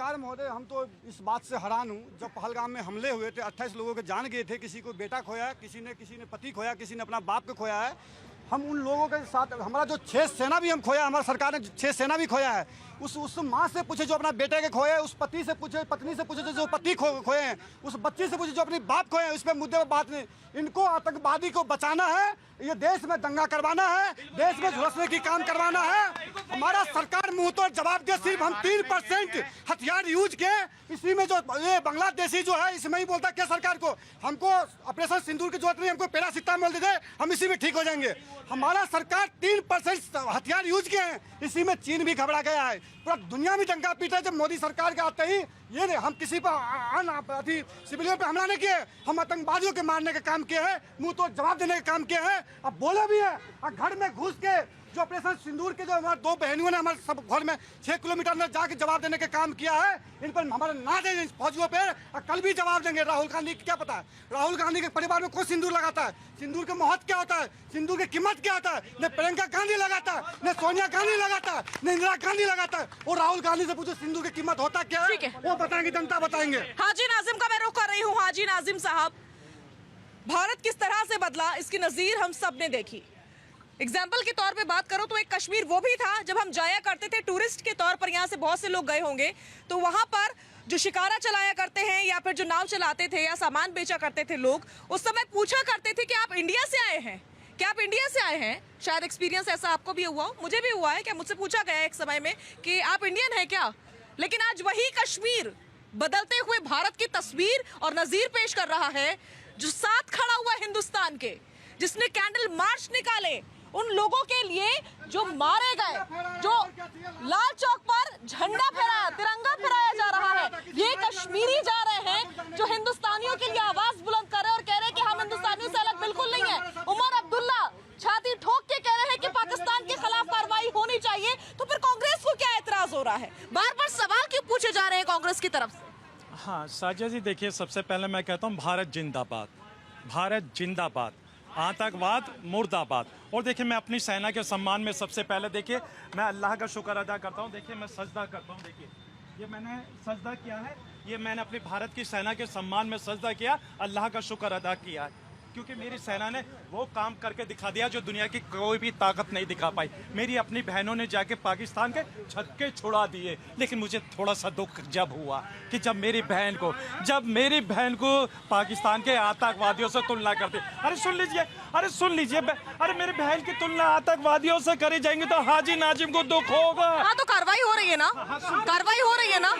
नमस्कार महोदय, हम तो इस बात से हैरान हूँ। जब पहलगाम में हमले हुए थे, 28 लोगों के जान गए थे, किसी को बेटा खोया है, किसी ने पति खोया, किसी ने अपना बाप को खोया है। हम उन लोगों के साथ, हमारा जो 6 सेना भी हम खोया, हमारी सरकार ने 6 सेना भी खोया है। उस माँ से पूछे जो अपना बेटे के खोए, उस पति से पूछे, पत्नी से पूछे जो पति खोए हैं, उस बच्ची से पूछे जो अपनी बाप खोए हैं। इस पर मुद्दे पर बात नहीं। इनको आतंकवादी को बचाना है, ये देश में दंगा करवाना है, देश में झुलसने की काम करवाना है। हमारा सरकार मुंह तोड़ जवाब दे। सिर्फ हम 3% हथियार यूज के, इसी में जो ये बांग्लादेशी जो है, इसमें ही बोलता है क्या सरकार को, हमको ऑपरेशन सिंदूर की जरूरत नहीं, हमको पैरासिटामोल दे दे, हम इसी में ठीक हो जाएंगे। हमारा सरकार 3% हथियार यूज किए हैं, इसी में चीन भी घबरा गया है। पूरा दुनिया में डंका पीटा है। जब मोदी सरकार के आते ही ये नहीं, हम किसी पर सिविलियन पे हमला नहीं किए, हम आतंकवादियों के मारने का काम किए हैं, मुंह तो जवाब देने का काम किए हैं। अब बोले भी है, और घर में घुस के जो ऑपरेशन सिंदूर के जो हमारे 2 बहनियों ने हमारे सब घर में 6 किलोमीटर अंदर जाके जवाब देने का काम किया है, इन पर हमारे ना दें फौजियों पे, और कल भी जवाब देंगे। राहुल गांधी क्या पता है, राहुल गांधी के परिवार में कौन सिंदूर लगाता है, सिंदूर के महत्व क्या होता है, सिंदूर की कीमत क्या होता है। न प्रियंका गांधी लगाता है, न सोनिया गांधी लगाता है, न इंदिरा गांधी लगाता है। और राहुल गांधी से पूछो सिंदूर की कीमत होता क्या है, वो बताएंगे, जनता बताएंगे। हाजी नाजिम का मैं रुख कर रही हूँ। हाजी नाजिम साहब, भारत किस तरह से बदला, इसकी नजीर हम सब ने देखी। एग्जाम्पल के तौर पे बात करो तो एक कश्मीर वो भी था जब हम जाया करते थे टूरिस्ट के तौर पर, यहाँ से बहुत से लोग गए होंगे, तो वहां पर जो शिकारा चलाया करते हैं या फिर जो नाव चलाते थे या सामान बेचा करते थे लोग, उस समय पूछा करते थे कि आप इंडिया से आए हैं क्या, आप इंडिया से आए हैं। शायद एक्सपीरियंस ऐसा आपको भी हुआ हो, मुझे भी हुआ है कि मुझसे पूछा गया एक समय में कि आप इंडियन है क्या। लेकिन आज वही कश्मीर बदलते हुए भारत की तस्वीर और नजीर पेश कर रहा है, जो साथ खड़ा हुआ हिंदुस्तान के, जिसने कैंडल मार्च निकाले उन लोगों के लिए जो मारे गए, जो लाल चौक पर झंडा फहराया, तिरंगा फहराया जा रहा है। ये कश्मीरी जा रहे हैं जो हिंदुस्तानियों के लिए आवाज बुलंद कर रहे हैं और कह रहे हैं कि हम हिंदुस्तानियों से अलग बिल्कुल नहीं है। उमर अब्दुल्ला छाती ठोक के कह रहे हैं कि पाकिस्तान के खिलाफ कार्रवाई होनी चाहिए। तो फिर कांग्रेस को क्या एतराज हो रहा है? बार बार सवाल क्यों पूछे जा रहे हैं कांग्रेस की तरफ से? हाँ साजिया जी, देखिए सबसे पहले मैं कहता हूँ भारत जिंदाबाद, भारत जिंदाबाद, आतंकवाद मुर्दाबाद। और देखिए मैं अपनी सेना के सम्मान में सबसे पहले देखिए मैं अल्लाह का शुक्र अदा करता हूँ। देखिए मैं सजदा करता हूँ, देखिए ये मैंने सजदा किया है, ये मैंने अपनी भारत की सेना के सम्मान में सजदा किया, अल्लाह का शुक्र अदा किया है, क्योंकि मेरी सेना ने वो काम करके दिखा दिया जो दुनिया की कोई भी ताकत नहीं दिखा पाई। मेरी अपनी बहनों ने जाके पाकिस्तान के छक्के छुड़ा दिए। लेकिन मुझे थोड़ा सा दुख जब हुआ कि जब मेरी बहन को पाकिस्तान के आतंकवादियों से तुलना करते। अरे सुन लीजिए, अरे मेरी बहन की तुलना आतंकवादियों से करी जाएंगी तो हाजी नाजिम को दुख होगा। हाँ तो कार्रवाई हो रही है ना, कार्रवाई हो रही है ना,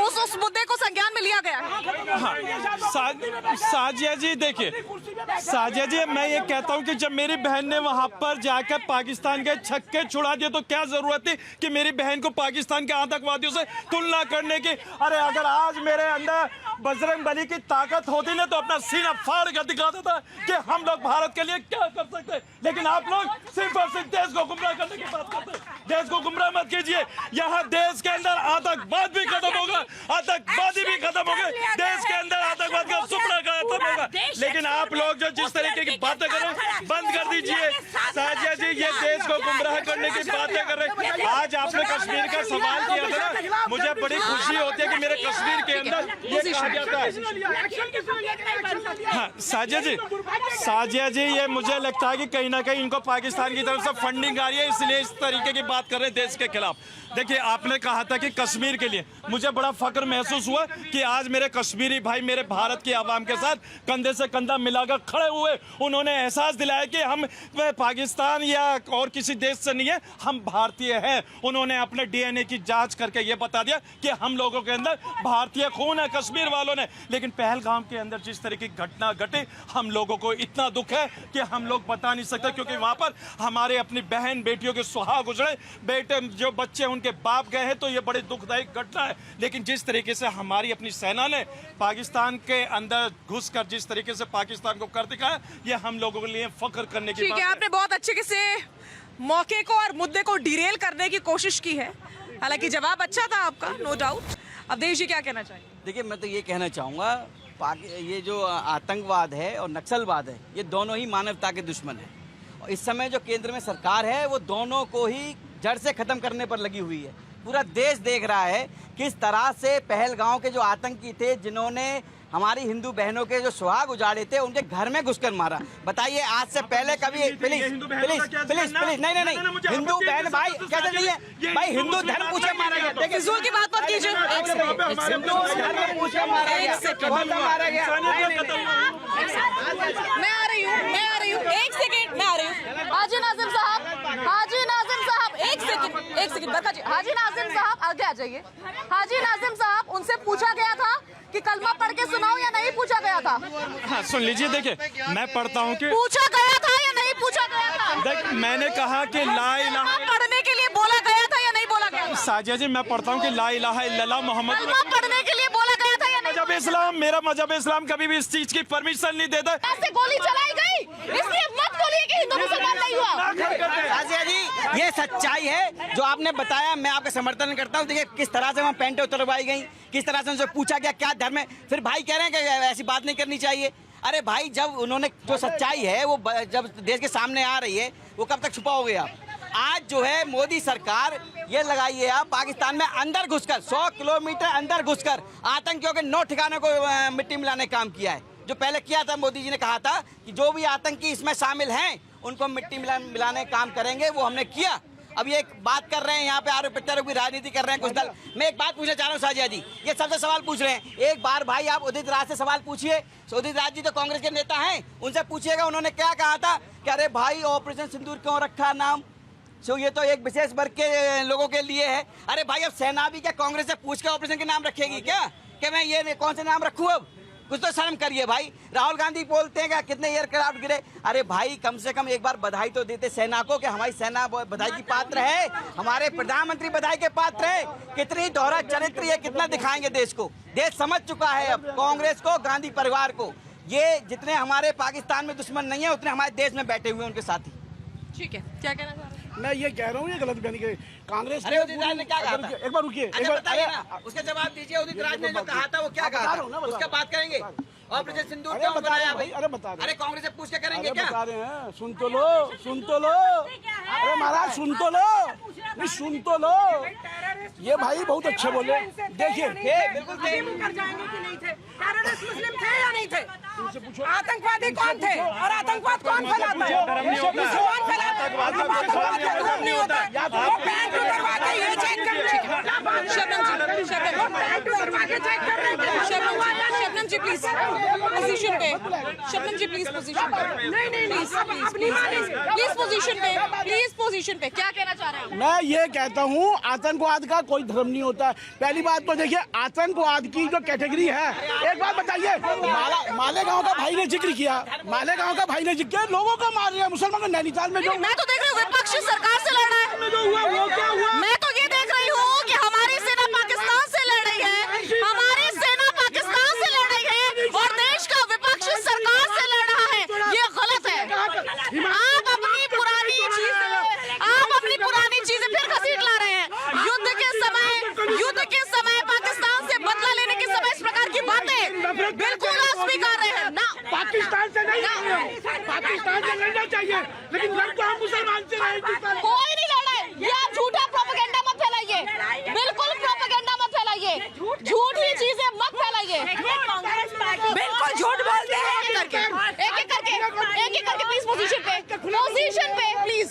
उस मुद्दे को संज्ञान में लिया गया है। हाँ साजिया जी, देखिए साजिया जी, मैं ये कहता हूँ कि जब मेरी बहन ने वहां पर जाकर पाकिस्तान के छक्के छुड़ा दिए तो क्या जरूरत थी कि मेरी बहन को पाकिस्तान के आतंकवादियों से तुलना करने की। अरे अगर आज मेरे अंदर बजरंग बली की ताकत होती ना तो अपना सीना फाड़ कर दिखा देता कि हम लोग भारत के लिए क्या कर सकते हैं। लेकिन आप लोग सिर्फ और सिर्फ देश को गुमराह करने की बात करते हैं। देश को गुमराह मत कीजिए, यहाँ देश के अंदर आतंकवाद भी खत्म होगा, आतंकवादी भी खत्म होगा, देश के अंदर आतंकवाद का सुपना खत्म होगा। लेकिन आप लोग जो जिस तरीके की बातें कर रहे हैं बंद कर दीजिए। साजिया जी, ये देश को गुमराह करने की बातें कर रहे हैं। आज आपने कश्मीर का सवाल किया था ना, मुझे बड़ी खुशी होती है कि मेरे कश्मीर के अंदर ये कहा जाता है। हाँ साजिया जी, ये मुझे लगता है कि कहीं ना कहीं इनको पाकिस्तान की तरफ से फंडिंग आ रही है, इसलिए इस तरीके की बात कर रहे हैं देश के खिलाफ। देखिए आपने कहा था कि कश्मीर के लिए मुझे बड़ा फख्र महसूस हुआ कि आज मेरे कश्मीरी भाई मेरे भारत की आवाम के साथ कंधे से कंधा मिलाकर खड़े हुए। उन्होंने एहसास दिलाया कि हम पाकिस्तान या और किसी देश से नहीं है, हम भारतीय हैं। उन्होंने अपने डीएनए की जांच करके ये बता दिया कि हम लोगों के अंदर भारतीय खून है, कश्मीर वालों ने। लेकिन पहलगाम के अंदर जिस तरह की घटना घटी, हम लोगों को इतना दुख है कि हम लोग बता नहीं सकते, क्योंकि वहां पर हमारे अपनी बहन बेटियों के सुहाग उजड़े, बेटे जो बच्चे उनके बाप गए हैं, तो ये बड़ी दुखदायक घटना है। लेकिन जिस तरीके से हमारी अपनी सेना ने पाकिस्तान के अंदर घुसकर जिस तरीके से पाकिस्तान को कर दिखाया, ये हम लोगों के लिए फख्र करने की बात है। आपने बहुत अच्छे से मौके को और मुद्दे को डिरेल करने की कोशिश की है, हालांकि जवाब अच्छा था आपका, नो डाउट। अवधेश जी क्या कहना चाहिए? देखिए मैं तो ये कहना चाहूँगा, ये जो आतंकवाद है और नक्सलवाद है, ये दोनों ही मानवता के दुश्मन है। और इस समय जो केंद्र में सरकार है वो दोनों को ही जड़ से खत्म करने पर लगी हुई है। पूरा देश देख रहा है किस तरह से पहलगांव के जो आतंकी थे, जिन्होंने हमारी हिंदू बहनों के जो सुहाग उजाड़े थे, उनके घर में घुसकर मारा। बताइए, आज से पहले कभी प्लीज नहीं हिंदू बहन भाई कैसे नहीं है भाई, हिंदू धर्म पूछे मारा गया। देखिए फिजूल की बात मत कीजिए। धर्म पूछे मारा गया। मैं आ रही हूँ, एक सेकेंड, मैं आ रही हूँ। हाजी नाजिम साहब, एक सेकेंड बरखा जी, हाजी नाजिम साहब आगे आ जाइए। हाजी नाजिम साहब, उनसे पूछा गया था कि कलमा पढ़ के सुनाओ या नहीं पूछा गया था? हाँ, सुन लीजिए, देखिए मैं पढ़ता हूँ कि पूछा गया था या नहीं पूछा गया था? देख, मैंने कहा कि ला इलाहा पढ़ने के लिए बोला गया था या नहीं बोला गया था? साजिया जी, मैं पढ़ता हूँ कि ला इलाहा इल्लल्लाह मोहम्मद कलमा पढ़ने के लिए बोला गया था या नहीं? मजहब इस्लाम, मेरा मजहब इस्लाम कभी भी इस चीज की परमिशन नहीं देता। ऐसे गोली चलाई गई, इसलिए मत बोलिए कि हिंदू मुसलमान नहीं हुआ। आजिया जी, ये सच्चाई है जो आपने बताया, मैं आपका समर्थन करता हूँ। देखिए किस तरह से वहाँ पेंटें उतरवाई गई, किस तरह से उनसे पूछा गया क्या धर्म है, फिर भाई कह रहे हैं कि ऐसी बात नहीं करनी चाहिए। अरे भाई, जब उन्होंने जो सच्चाई है वो जब देश के सामने आ रही है, वो कब तक छुपाओगे आप? आज जो है मोदी सरकार ये लगाइए आप, पाकिस्तान में अंदर घुसकर 100 किलोमीटर अंदर घुसकर आतंकियों के 9 ठिकानों को मिट्टी मिलाने का काम किया है। जो पहले किया था, मोदी जी ने कहा था कि जो भी आतंकी इसमें शामिल हैं उनको मिट्टी मिलाने का काम करेंगे, वो हमने किया। अब ये एक बात कर रहे हैं यहाँ पे, आरोप प्रत्यारोप की राजनीति कर रहे हैं कुछ दल। मैं एक बात पूछना चाह रहा हूँ साजिया जी, ये सबसे सवाल पूछ रहे हैं। एक बार भाई आप उदित राज से सवाल पूछिए। उदित राज जी तो कांग्रेस के नेता हैं, उनसे पूछिएगा उन्होंने क्या कहा था कि अरे भाई ऑपरेशन सिंदूर क्यों रखा नाम, सो ये तो एक विशेष वर्ग के लोगों के लिए है। अरे भाई, अब सेना भी क्या कांग्रेस से पूछ के ऑपरेशन के नाम रखेगी क्या, कि मैं ये कौन से नाम रखूँ? अब कुछ तो शर्म करिए भाई। राहुल गांधी बोलते हैं कि कितने एयरक्राफ्ट गिरे। अरे भाई, कम से कम एक बार बधाई तो देते सेना को कि हमारी सेना बधाई की पात्र है, हमारे प्रधानमंत्री बधाई के पात्र है। कितनी दोहरा चरित्र है, कितना दिखाएंगे देश को। देश समझ चुका है अब कांग्रेस को, गांधी परिवार को। ये जितने हमारे पाकिस्तान में दुश्मन नहीं है, उतने हमारे देश में बैठे हुए हैं उनके साथी। ठीक है, क्या कहना चाह रहे हैं? मैं ये कह रहा हूँ, ये गलत बयानी के कांग्रेस अरे उदित राज ने क्या कहा था? एक बार रुकिए, अच्छा बताइए ना, उसका जवाब दीजिए। उदित राज ने जो कहा था वो क्या कहा था, उसका बात करेंगे। ऑपरेशन सिंदूर क्यों बनाया भाई? अरे बता रहे, अरे कांग्रेस से पूछ के करेंगे क्या? बता रहे हैं, सुन तो लो। अरे महाराज सुन तो लो, ये भाई बहुत अच्छे बोले। देखिए बिल्कुल कर जाएंगे कि नहीं थे? टेररिस्ट मुस्लिम थे या नहीं थे? आतंकवादी कौन थे और आतंकवाद कौन फैलाता है? मुसलमान फैलाता है। आतंकवाद का धर्म नहीं होता। वो पैंट उतरवा के ये चेक कर रहे हैं। शबनम जी प्लीज पोजीशन पे, शबनम जी प्लीज पोजीशन पे, प्लीज पोजीशन पे। क्या कहना चाह रहे हैं? मैं ये कहता हूँ, आतंकवाद का कोई धर्म नहीं होता। पहली बात तो देखिए, आतंकवाद की जो कैटेगरी है, एक बात बताइए, मालेगांव का भाई ने जिक्र किया, लोगों को मार रहे हैं मुसलमान को। नैनीताल में जो मैं तो देख रही हूँ विपक्ष सरकार से लड़ रहा है। मैं तो ये देख रही हूँ कि हमारी सेना पाकिस्तान से लड़ रही है, और देश का विपक्ष सरकार से लड़ रहा है। ये गलत है। आप अपनी पुरानी चीजें फिर घसीट ला रहे हैं। युद्ध के समय पाकिस्तान से बदला लेने के समय इस प्रकार की बातें बिल्कुल अस्वीकार हैं ना। पाकिस्तान से नहीं, पाकिस्तान से लड़ना चाहिए, लेकिन लड़ तो हम मुसलमान से रहे। कोई नहीं लड़ रहा है। ये आप झूठा प्रोपेगेंडा मत फैलाइए, बिल्कुल प्रोपेगेंडा मत फैलाइए, झूठी चीजें मत फैलाइए। बिल्कुल झूठ बोलते हैं। एक एक करके प्लीज पोजीशन पे प्लीज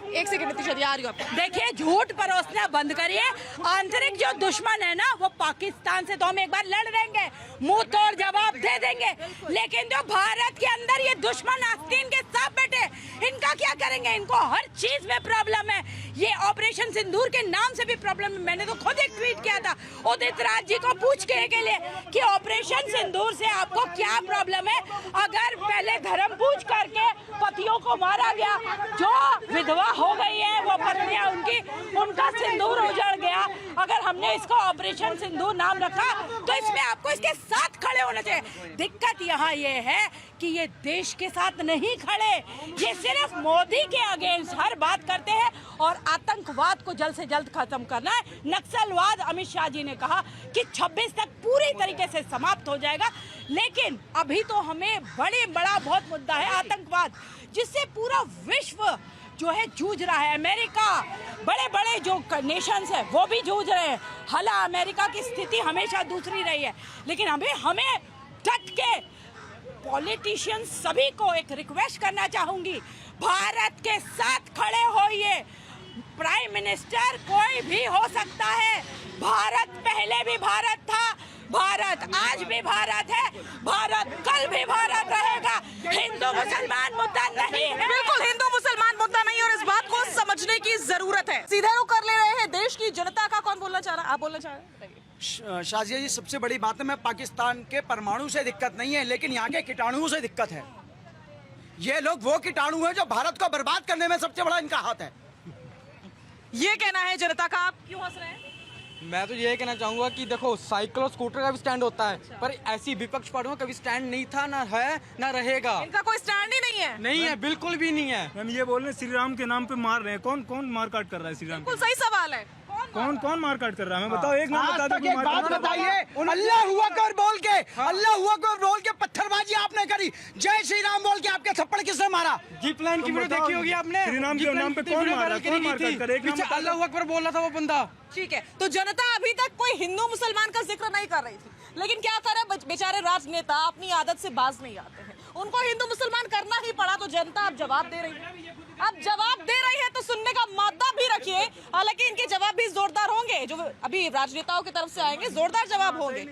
एक सेकंड नितिशा जी, आ रही हूँ आपको। देखिए, झूठ परोसना बंद करिए। आंतरिक जो दुश्मन है ना, वो पाकिस्तान से तो हम एक बार लड़ लेंगे, मुंह तोड़ जवाब दे देंगे, लेकिन जो भारत के अंदर ये दुश्मन आस्तीन के साथ बैठे, इनका क्या करेंगे? इनको हर चीज में प्रॉब्लम है। ये ऑपरेशन सिंदूर के नाम से भी प्रॉब्लम है। मैंने तो खुद एक ट्वीट किया था उदित राज जी को पूछ के लिए कि ऑपरेशन सिंदूर से आपको क्या प्रॉब्लम है। अगर पहले धर्म पूछ करके पतियों को मारा गया, जो विधवा हो गई है वो पत्नियां उनका सिंदूर उजड़ गया, अगर हमने इसको ऑपरेशन सिंदूर नाम रखा तो इसमें आपको इसके साथ खड़े होना चाहिए। दिक्कत यहाँ ये है कि ये देश के साथ नहीं खड़े, ये सिर्फ मोदी के अगेंस्ट हर बात करते हैं, और आतंकवाद को जल्द से जल्द खत्म करना है। नक्सलवाद अमित शाह जी ने कहा कि 26 तक पूरी तरीके से समाप्त हो जाएगा, लेकिन अभी तो हमें बड़ा बहुत मुद्दा है आतंकवाद, जिससे पूरा विश्व जो है जूझ रहा है। अमेरिका, बड़े बड़े जो नेशंस है वो भी जूझ रहे हैं। हालांकि अमेरिका की स्थिति हमेशा दूसरी रही है, लेकिन हमें डट के पॉलिटिशियंस सभी को एक रिक्वेस्ट करना चाहूंगी, भारत के साथ खड़े होइए। प्राइम मिनिस्टर कोई भी हो सकता है, भारत पहले भी भारत था, भारत आज भी भारत है, भारत कल भी भारत रहेगा। हिंदू मुसलमान मुद्दा नहीं है। बिल्कुल हिंदू मुसलमान मुद्दा नहीं, और इस बात को समझने की जरूरत है। सीधे रुख कर ले रहे हैं देश की जनता का। कौन बोलना चाह रहा है? आप बोलना चाह रहे हैं? शाजिया जी, सबसे बड़ी बात है, मैं पाकिस्तान के परमाणु से दिक्कत नहीं है, लेकिन यहाँ के कीटाणुओं से दिक्कत है। ये लोग वो कीटाणु हैं जो भारत को बर्बाद करने में सबसे बड़ा इनका हाथ है। ये कहना है जनता का। आप क्यों हंस रहे हैं? मैं तो ये कहना चाहूंगा कि देखो, साइकिल और स्कूटर का भी स्टैंड होता है, पर ऐसी विपक्ष पार्टियों का कभी स्टैंड नहीं था, ना है, ना रहेगा। इनका कोई स्टैंड ही नहीं है। नहीं है, बिल्कुल भी नहीं है। हम ये बोल रहे हैं श्री राम के नाम पे मार रहे हैं। कौन कौन मार काट कर रहा है श्री राम? बिल्कुल सही सवाल है। कौन कौन मार काट कर रहा है? हमें बताओ, एक नाम बता दो। एक बात बताइए, अल्लाह हुआ कर बोल के, अल्लाह हुआ कर बोल के पत्थरबाजी आपने करी, जय श्री राम बोल के आपके थप्पड़ किसने मारा? जीप लाइन की वीडियो देखी होगी आपने। श्री राम के नाम पे कौन मारा? कौन मार काट कर? एक नाम बता दो। अल्लाह अकबर बोल रहा था वो बंदा। ठीक है, तो जनता अभी तक कोई हिंदू मुसलमान का जिक्र नहीं कर रही थी, लेकिन क्या करे, बेचारे राजनेता अपनी आदत से बाज नहीं आते हैं, उनको हिंदू मुसलमान करना ही पड़ा। तो जनता अब जवाब दे रही है, अब जवाब दे रही है, तो सुनने का मादा भी रखिए। हालांकि इनके जवाब भी जोरदार होंगे, जो अभी राजनेताओं की तरफ से आएंगे, जोरदार जवाब होंगे।